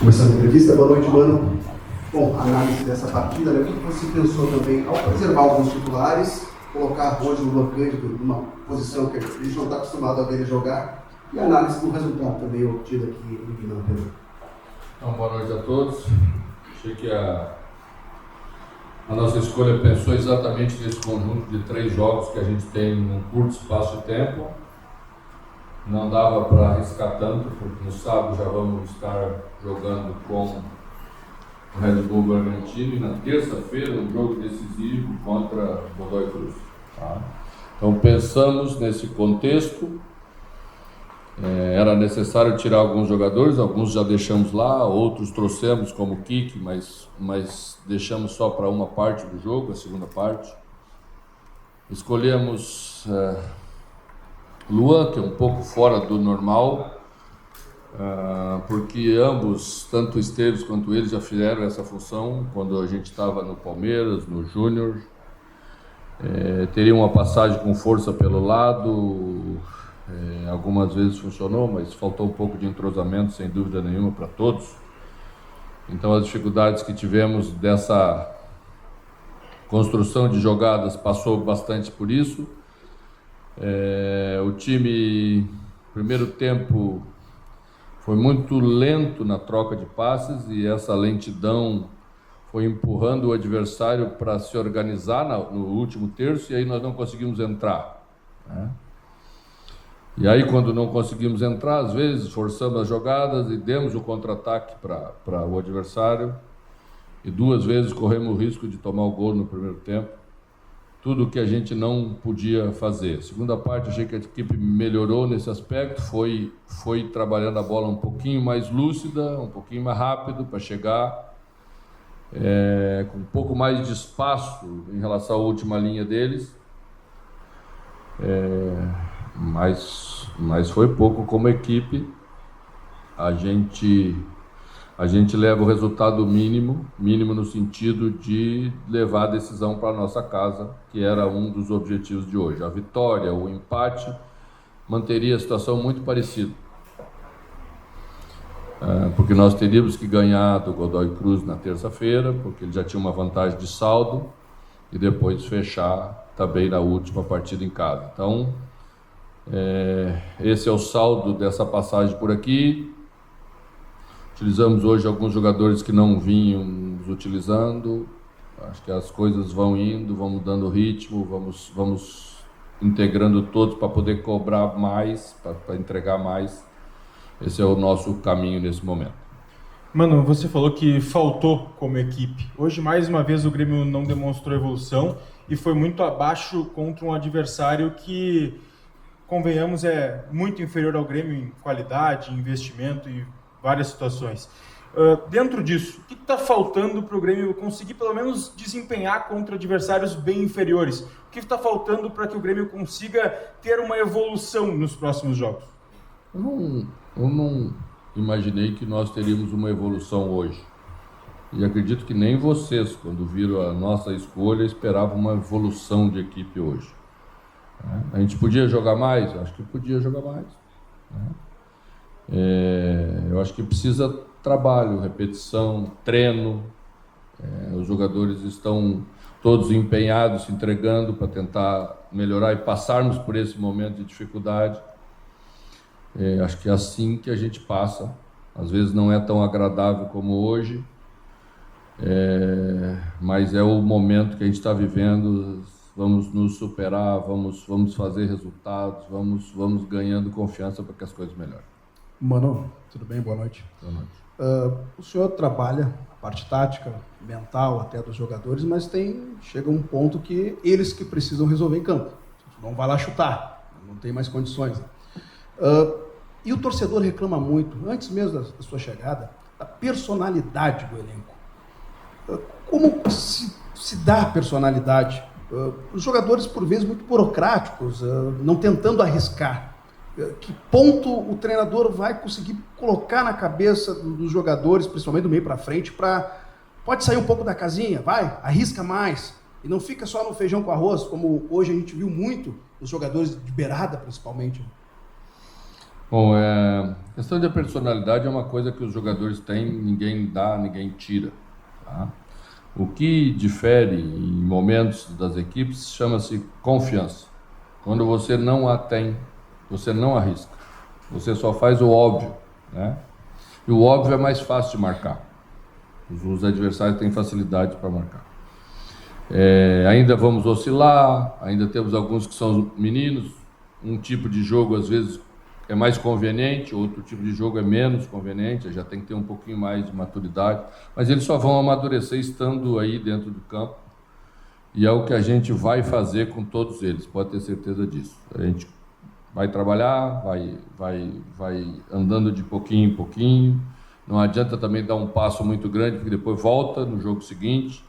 Começando a entrevista, boa noite, mano. Bom, a análise dessa partida, né? O que você pensou também ao preservar alguns titulares, colocar hoje no Luan Cândido numa posição que a gente não está acostumado a ver ele jogar, e a análise do resultado também obtido aqui no Guilherme? Então, boa noite a todos. Achei que a nossa escolha pensou exatamente nesse conjunto de 3 jogos que a gente tem num curto espaço de tempo. Não dava para arriscar tanto, porque no sábado já vamos estar jogando com o Red Bull Bragantino e na terça-feira um jogo decisivo contra o Godoy Cruz. Tá? Então pensamos nesse contexto, era necessário tirar alguns jogadores, alguns já deixamos lá, outros trouxemos como o Kik, mas deixamos só para uma parte do jogo, a segunda parte. Escolhemos Luan, que é um pouco fora do normal, porque ambos, tanto o Esteves quanto ele, já fizeram essa função quando a gente estava no Palmeiras, no Júnior. Teria uma passagem com força pelo lado, algumas vezes funcionou, mas faltou um pouco de entrosamento, sem dúvida nenhuma, para todos. Então as dificuldades que tivemos dessa construção de jogadas passou bastante por isso. O time, primeiro tempo, foi muito lento na troca de passes e essa lentidão foi empurrando o adversário para se organizar no último terço, e aí nós não conseguimos entrar, né? E aí, quando não conseguimos entrar, às vezes forçamos as jogadas e demos o contra-ataque para o adversário, e 2 vezes corremos o risco de tomar o gol no primeiro tempo. Tudo o que a gente não podia fazer. Segunda parte, achei que a equipe melhorou nesse aspecto, foi trabalhando a bola um pouquinho mais lúcida, um pouquinho mais rápido para chegar, com um pouco mais de espaço em relação à última linha deles, mas foi pouco como equipe. A gente leva o resultado mínimo no sentido de levar a decisão para a nossa casa, que era um dos objetivos de hoje. A vitória, o empate, manteria a situação muito parecida, porque nós teríamos que ganhar do Godoy Cruz na terça-feira, porque ele já tinha uma vantagem de saldo, e depois fechar também na última partida em casa. Então, esse é o saldo dessa passagem por aqui. Utilizamos hoje alguns jogadores que não vinham utilizando. Acho que as coisas vão indo, vamos dando ritmo, vamos integrando todos para poder cobrar mais, para entregar mais. Esse é o nosso caminho nesse momento. Mano, você falou que faltou como equipe. Hoje, mais uma vez, o Grêmio não demonstrou evolução e foi muito abaixo contra um adversário que, convenhamos, é muito inferior ao Grêmio em qualidade, investimento e várias situações. Dentro disso, o que está faltando para o Grêmio conseguir pelo menos desempenhar contra adversários bem inferiores? O que está faltando para que o Grêmio consiga ter uma evolução nos próximos jogos? Eu não imaginei que nós teríamos uma evolução hoje. E acredito que nem vocês, quando viram a nossa escolha, esperavam uma evolução de equipe hoje. A gente podia jogar mais? Acho que podia jogar mais, né? Eu acho que precisa trabalho, repetição, treino. Os jogadores estão todos empenhados, se entregando para tentar melhorar e passarmos por esse momento de dificuldade. Acho que é assim que a gente passa. Às vezes não é tão agradável como hoje, mas é o momento que a gente está vivendo. Vamos nos superar, vamos fazer resultados, vamos ganhando confiança para que as coisas melhorem. Mano, tudo bem? Boa noite. Boa noite. O senhor trabalha a parte tática, mental até dos jogadores, mas chega um ponto que eles que precisam resolver em campo. Não vai lá chutar, não tem mais condições. E o torcedor reclama muito, antes mesmo da sua chegada, da personalidade do elenco. Como se dá personalidade? Os jogadores, por vezes, muito burocráticos, não tentando arriscar. Que ponto o treinador vai conseguir colocar na cabeça dos jogadores, principalmente do meio para frente, pode sair um pouco da casinha, arrisca mais, e não fica só no feijão com arroz, como hoje a gente viu muito, os jogadores de beirada, principalmente. Bom, questão de personalidade é uma coisa que os jogadores têm, ninguém dá, ninguém tira. Tá? O que difere em momentos das equipes chama-se confiança. Quando você não a tem, você não arrisca. Você só faz o óbvio, né? E o óbvio é mais fácil de marcar. Os adversários têm facilidade para marcar. Ainda vamos oscilar, ainda temos alguns que são meninos. Um tipo de jogo, às vezes, é mais conveniente, outro tipo de jogo é menos conveniente, já tem que ter um pouquinho mais de maturidade. Mas eles só vão amadurecer estando aí dentro do campo. E é o que a gente vai fazer com todos eles, pode ter certeza disso. A gente vai trabalhar, vai andando de pouquinho em pouquinho. Não adianta também dar um passo muito grande, porque depois volta no jogo seguinte.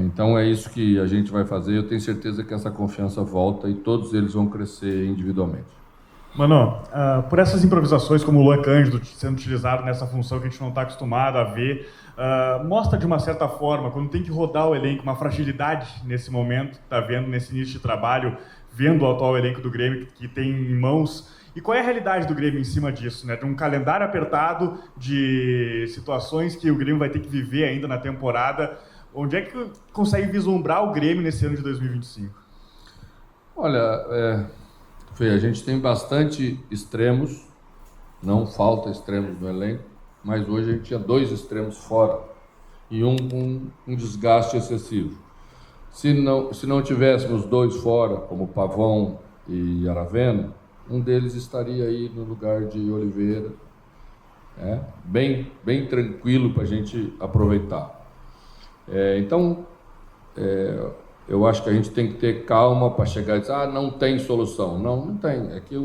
Então é isso que a gente vai fazer. Eu tenho certeza que essa confiança volta e todos eles vão crescer individualmente. Mano, por essas improvisações como o Luan Cândido sendo utilizado nessa função que a gente não está acostumado a ver, mostra de uma certa forma, quando tem que rodar o elenco, uma fragilidade nesse momento, que está vendo nesse início de trabalho, vendo o atual elenco do Grêmio que tem em mãos. E qual é a realidade do Grêmio em cima disso, né? De um calendário apertado, de situações que o Grêmio vai ter que viver ainda na temporada. Onde é que consegue vislumbrar o Grêmio nesse ano de 2025? Olha, Fê, a gente tem bastante extremos, não falta extremos no elenco, mas hoje a gente tinha 2 extremos fora e um com um desgaste excessivo. Se não tivéssemos 2 fora, como Pavão e Aravena, um deles estaria aí no lugar de Oliveira, bem tranquilo para a gente aproveitar. Então, eu acho que a gente tem que ter calma para chegar e dizer, não tem solução. Não tem. É que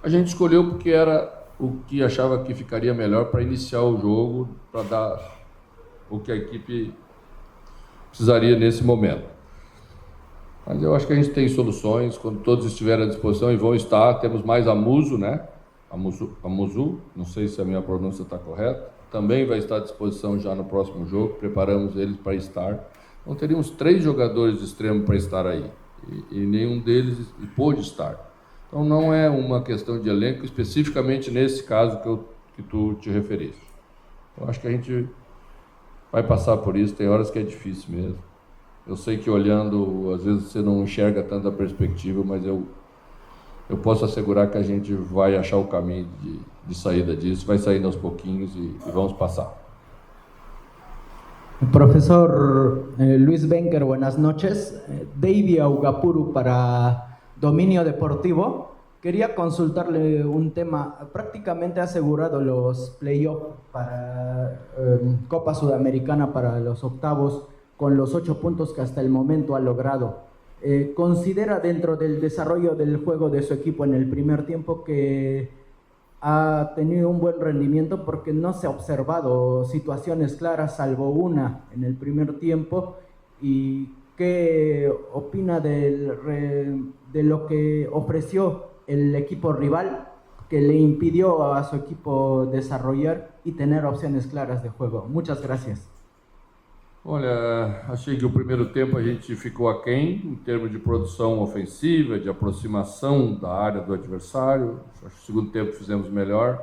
a gente escolheu porque era o que achava que ficaria melhor para iniciar o jogo, para dar o que a equipe precisaria nesse momento. Mas eu acho que a gente tem soluções, quando todos estiverem à disposição, e vão estar. Temos mais Amuso, né? Amuzu, não sei se a minha pronúncia está correta, também vai estar à disposição já no próximo jogo, preparamos eles para estar. Então teríamos 3 jogadores de extremo para estar aí, e nenhum deles pôde estar. Então não é uma questão de elenco, especificamente nesse caso que tu te referiste. Eu acho que a gente vai passar por isso, tem horas que é difícil mesmo. Eu sei que olhando, às vezes você não enxerga tanta perspectiva, mas eu posso assegurar que a gente vai achar o caminho de saída disso, vai saindo aos pouquinhos e vamos passar. Profesor Luis Benker, buenas noches. Davy Augapuru para Dominio Deportivo. Quería consultarle un tema. Prácticamente ha asegurado los playoffs para Copa Sudamericana para los octavos con los 8 puntos que hasta el momento ha logrado. ¿Considera dentro del desarrollo del juego de su equipo en el primer tiempo que ha tenido un buen rendimiento porque no se ha observado situaciones claras salvo una en el primer tiempo? ¿Y qué opina de lo que ofreció el equipo rival que le impidió a su equipo desarrollar y tener opciones claras de juego? Muchas gracias. Olha, achei que o primeiro tempo a gente ficou aquém em termos de produção ofensiva, de aproximação da área do adversário. Acho que o segundo tempo fizemos melhor.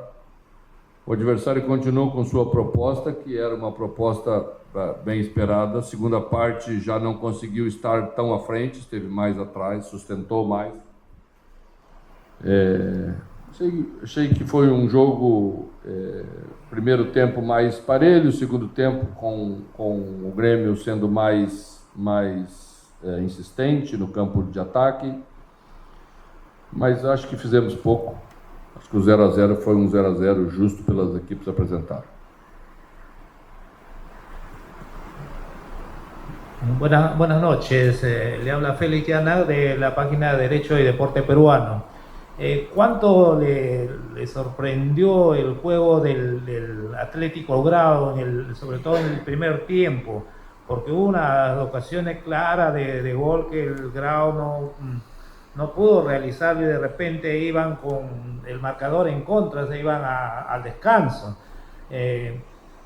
O adversário continuou com sua proposta, que era uma proposta bem esperada. A segunda parte já não conseguiu estar tão à frente, esteve mais atrás, sustentou mais. Achei que foi um jogo, primeiro tempo mais parelho, segundo tempo com o Grêmio sendo mais insistente no campo de ataque, mas acho que fizemos pouco. Acho que o 0-0 foi um 0-0 justo pelas equipes apresentadas. Buenas noches, le habla Félix Llanar de la página Derecho y Deporte Peruano. ¿Cuánto le sorprendió el juego del Atlético Grau, sobre todo en el primer tiempo? Porque hubo unas ocasiones claras de gol que el Grau no pudo realizar y de repente iban con el marcador en contra, se iban al descanso.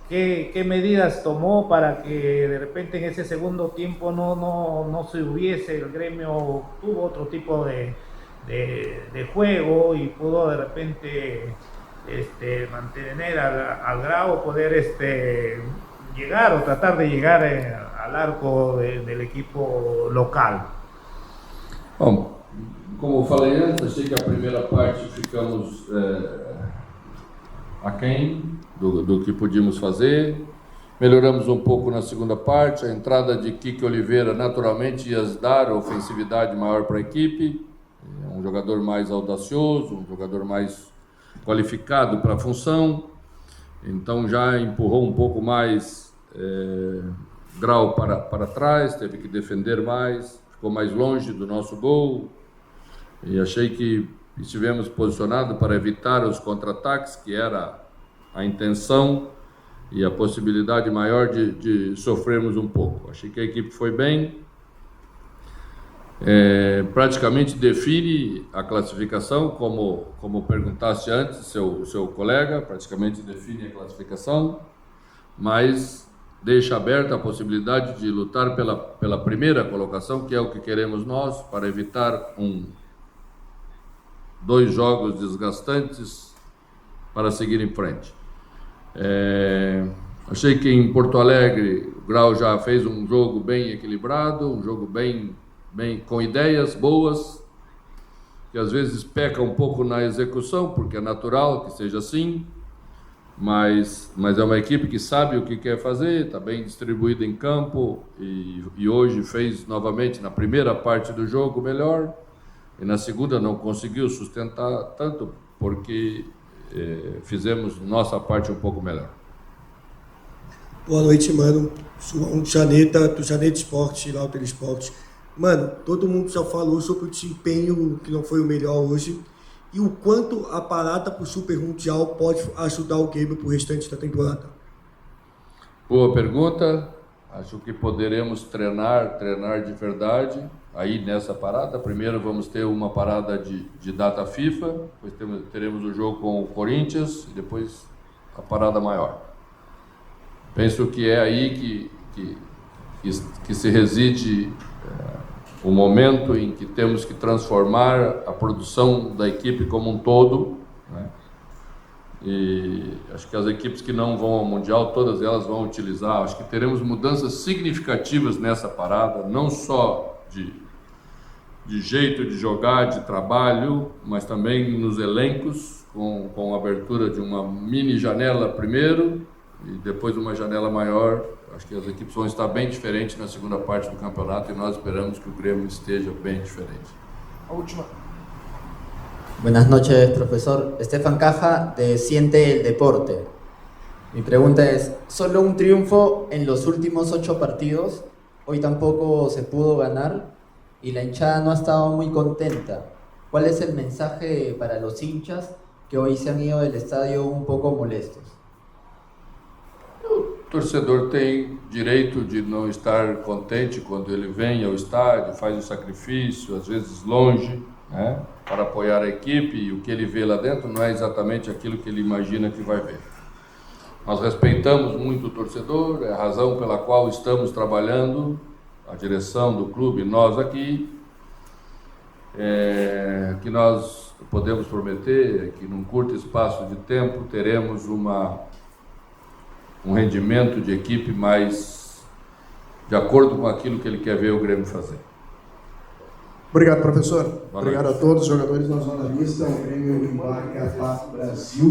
¿Qué medidas tomó para que de repente en ese segundo tiempo no se hubiese, el Gremio tuvo otro tipo de de juego y pudo de repente mantener al Grau, poder llegar o tratar de llegar al arco del equipo local. Bom, como falei antes, achei que a primeira parte ficamos aquém do que podíamos fazer. Melhoramos um pouco na segunda parte. A entrada de Kiki Oliveira naturalmente ia dar ofensividade maior para a equipe. É um jogador mais audacioso, um jogador mais qualificado para a função. Então já empurrou um pouco mais Grau para trás, teve que defender mais, ficou mais longe do nosso gol. E achei que estivemos posicionados para evitar os contra-ataques, que era a intenção e a possibilidade maior de sofrermos um pouco. Achei que a equipe foi bem, praticamente define a classificação, como perguntaste antes, seu colega, praticamente define a classificação, mas deixa aberta a possibilidade de lutar pela primeira colocação, que é o que queremos nós, para evitar 2 jogos desgastantes para seguir em frente. Achei que em Porto Alegre o Grau já fez um jogo bem equilibrado, um jogo bem com ideias boas, que às vezes peca um pouco na execução, porque é natural que seja assim, mas é uma equipe que sabe o que quer fazer, está bem distribuída em campo e hoje fez novamente na primeira parte do jogo melhor e na segunda não conseguiu sustentar tanto porque fizemos nossa parte um pouco melhor. Boa noite, mano. João Janeta, do Janeta Esporte, Lauter Esporte. Mano, todo mundo já falou sobre o desempenho que não foi o melhor hoje e o quanto a parada para o Super Mundial pode ajudar o Grêmio para o restante da temporada. Boa pergunta. Acho que poderemos treinar de verdade aí nessa parada. Primeiro vamos ter uma parada de data FIFA, depois teremos o jogo com o Corinthians e depois a parada maior. Penso que é aí que se reside o momento em que temos que transformar a produção da equipe como um todo, né? E acho que as equipes que não vão ao Mundial, todas elas vão utilizar. Acho que teremos mudanças significativas nessa parada, não só de jeito de jogar, de trabalho, mas também nos elencos, com a abertura de uma mini janela primeiro e depois uma janela maior. Acho que as equipes vão estar bem diferentes na segunda parte do campeonato e nós esperamos que o Grêmio esteja bem diferente. A última. Buenas noches, profesor. Estefan Caja, de Siente el Deporte. Mi pregunta es, solo un triunfo en los últimos 8 partidos, hoy tampoco se pudo ganar y la hinchada no ha estado muy contenta. ¿Cuál es el mensaje para los hinchas que hoy se han ido del estadio un poco molestos? O torcedor tem direito de não estar contente quando ele vem ao estádio, faz o sacrifício, às vezes longe, né, para apoiar a equipe, e o que ele vê lá dentro não é exatamente aquilo que ele imagina que vai ver. Nós respeitamos muito o torcedor, é a razão pela qual estamos trabalhando, a direção do clube, nós aqui, que nós podemos prometer que num curto espaço de tempo teremos um rendimento de equipe mais de acordo com aquilo que ele quer ver o Grêmio fazer. Obrigado, professor. Boa Obrigado noite. a todos os jogadores na zona mista. O Grêmio embarca para o Brasil.